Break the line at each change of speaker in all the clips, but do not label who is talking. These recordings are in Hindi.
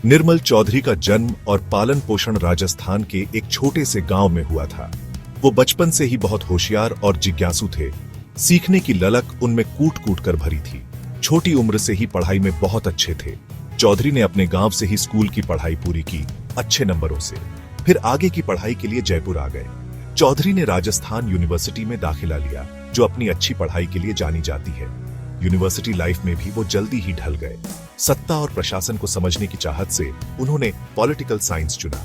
निर्मल चौधरी का जन्म और पालन पोषण राजस्थान के एक छोटे से गांव में हुआ था। वो बचपन से ही बहुत होशियार और जिज्ञासु थे। सीखने की ललक उनमें कूट कूट कर भरी थी। छोटी उम्र से ही पढ़ाई में बहुत अच्छे थे। चौधरी ने अपने गांव से ही स्कूल की पढ़ाई पूरी की, अच्छे नंबरों से। फिर आगे की पढ़ाई के लिए जयपुर आ गए। चौधरी ने राजस्थान यूनिवर्सिटी में दाखिला लिया, जो अपनी अच्छी पढ़ाई के लिए जानी जाती है। यूनिवर्सिटी लाइफ में भी वो जल्दी ही ढल गए। सत्ता और प्रशासन को समझने की चाहत से उन्होंने पॉलिटिकल साइंस चुना।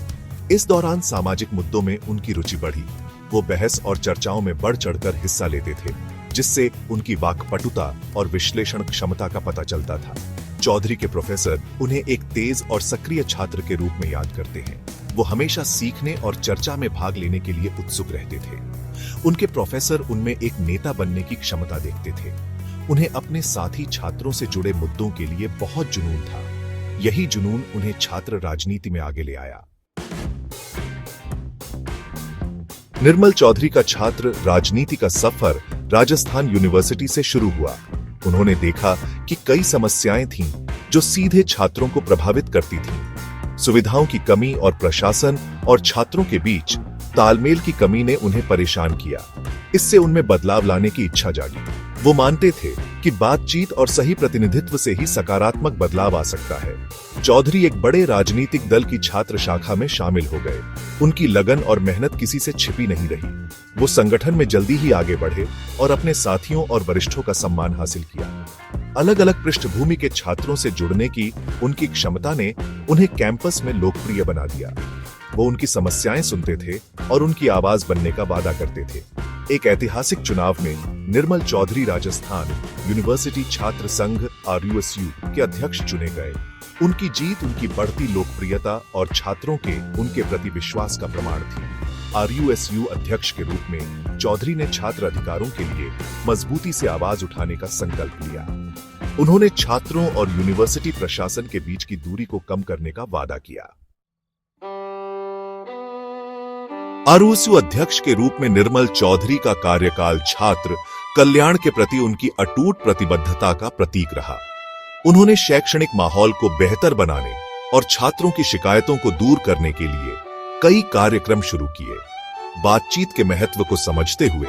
इस दौरान सामाजिक मुद्दों में उनकी रुचि बढ़ी। वो बहस और चर्चाओं में बढ़ चढ़कर हिस्सा लेते थे, जिससे उनकी वाक्पटुता और विश्लेषण क्षमता का पता चलता था। चौधरी के प्रोफेसर उन्हें एक तेज और सक्रिय छात्र के रूप में याद करते हैं। वो हमेशा सीखने और चर्चा में भाग लेने के लिए उत्सुक रहते थे। उनके प्रोफेसर उनमें एक नेता बनने की क्षमता देखते थे। उन्हें अपने साथी छात्रों से जुड़े मुद्दों के लिए बहुत जुनून था। यही जुनून उन्हें छात्र राजनीति में आगे ले आया। निर्मल चौधरी का छात्र राजनीति का सफर राजस्थान यूनिवर्सिटी से शुरू हुआ। उन्होंने देखा कि कई समस्याएं थीं जो सीधे छात्रों को प्रभावित करती थीं। सुविधाओं की कमी और प्रशासन और छात्रों के बीच तालमेल की कमी ने उन्हें परेशान किया। इससे उनमें बदलाव लाने की इच्छा जागी। वो मानते थे कि बातचीत और सही प्रतिनिधित्व से ही सकारात्मक बदलाव आ सकता है। चौधरी एक बड़े राजनीतिक दल की छात्र शाखा में शामिल हो गए। उनकी लगन और मेहनत किसी से छिपी नहीं रही। वो संगठन में जल्दी ही आगे बढ़े और अपने साथियों और वरिष्ठों का सम्मान हासिल किया। अलग अलग पृष्ठभूमि के छात्रों से जुड़ने की उनकी क्षमता ने उन्हें कैंपस में लोकप्रिय बना दिया। वो उनकी समस्याएं सुनते थे और उनकी आवाज बनने का वादा करते थे। एक ऐतिहासिक चुनाव में निर्मल चौधरी राजस्थान यूनिवर्सिटी छात्र संघ RUSU के अध्यक्ष चुने गए। उनकी जीत उनकी बढ़ती लोकप्रियता और छात्रों के उनके प्रति विश्वास का प्रमाण थी। RUSU अध्यक्ष के रूप में चौधरी ने छात्र अधिकारों के लिए मजबूती से आवाज उठाने का संकल्प लिया। उन्होंने छात्रों और यूनिवर्सिटी प्रशासन के बीच की दूरी को कम करने का वादा किया। RUSU अध्यक्ष के रूप में निर्मल चौधरी का कार्यकाल छात्र कल्याण के प्रति उनकी अटूट प्रतिबद्धता का प्रतीक रहा। उन्होंने शैक्षणिक माहौल को बेहतर बनाने और छात्रों की शिकायतों को दूर करने के लिए कई कार्यक्रम शुरू किए। बातचीत के महत्व को समझते हुए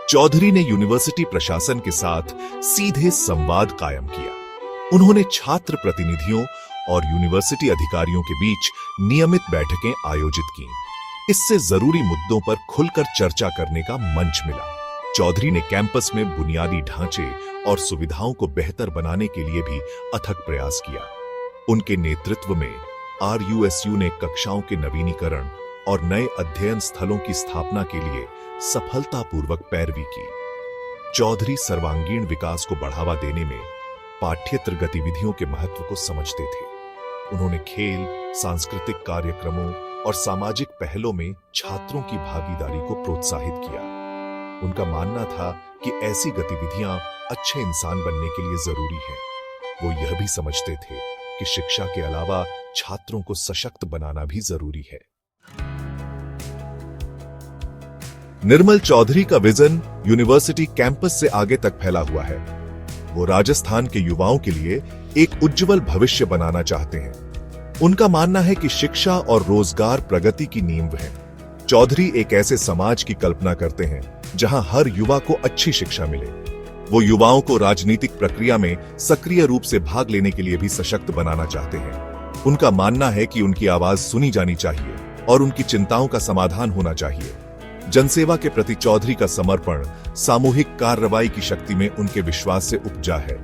चौधरी ने यूनिवर्सिटी प्रशासन के साथ सीधे संवाद कायम किया। उन्होंने छात्र प्रतिनिधियों और यूनिवर्सिटी अधिकारियों के बीच नियमित बैठकें आयोजित की। इससे जरूरी मुद्दों पर खुलकर चर्चा करने का मंच मिला। चौधरी ने कैंपस में बुनियादी ढांचे और सुविधाओं को बेहतर बनाने के लिए भी अथक प्रयास किया। उनके नेतृत्व में RUSU ने कक्षाओं के नवीनीकरण और नए अध्ययन स्थलों की स्थापना के लिए सफलतापूर्वक पैरवी की। चौधरी सर्वांगीण विकास को बढ़ावा देने में पाठ्येतर गतिविधियों के महत्व को समझते थे। उन्होंने खेल, सांस्कृतिक कार्यक्रमों और सामाजिक पहलों में छात्रों की भागीदारी को प्रोत्साहित किया। उनका मानना था कि ऐसी गतिविधियां अच्छे इंसान बनने के लिए जरूरी हैं। वो यह भी समझते थे कि शिक्षा के अलावा छात्रों को सशक्त बनाना भी जरूरी है। निर्मल चौधरी का विजन यूनिवर्सिटी कैंपस से आगे तक फैला हुआ है। वो राजस्थान के युवाओं के लिए एक उज्जवल भविष्य बनाना चाहते हैं। उनका मानना है कि शिक्षा और रोजगार प्रगति की नींव है। चौधरी एक ऐसे समाज की कल्पना करते हैं जहां हर युवा को अच्छी शिक्षा मिले। वो युवाओं को राजनीतिक प्रक्रिया में सक्रिय रूप से भाग लेने के लिए भी सशक्त बनाना चाहते हैं। उनका मानना है कि उनकी आवाज सुनी जानी चाहिए और उनकी चिंताओं का समाधान होना चाहिए। जनसेवा के प्रति चौधरी का समर्पण सामूहिक कार्रवाई की शक्ति में उनके विश्वास से उपजा है।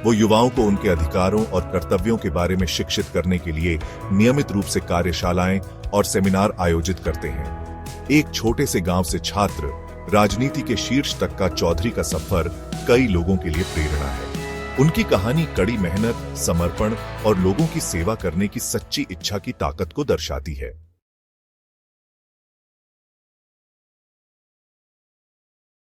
वो युवाओं को उनके अधिकारों और कर्तव्यों के बारे में शिक्षित करने के लिए नियमित रूप से कार्यशालाएं और सेमिनार आयोजित करते हैं। एक छोटे से गांव से छात्र राजनीति के शीर्ष तक का चौधरी का सफर कई लोगों के लिए प्रेरणा है। उनकी कहानी कड़ी मेहनत, समर्पण और लोगों की सेवा करने की सच्ची इच्छा की ताकत को दर्शाती है।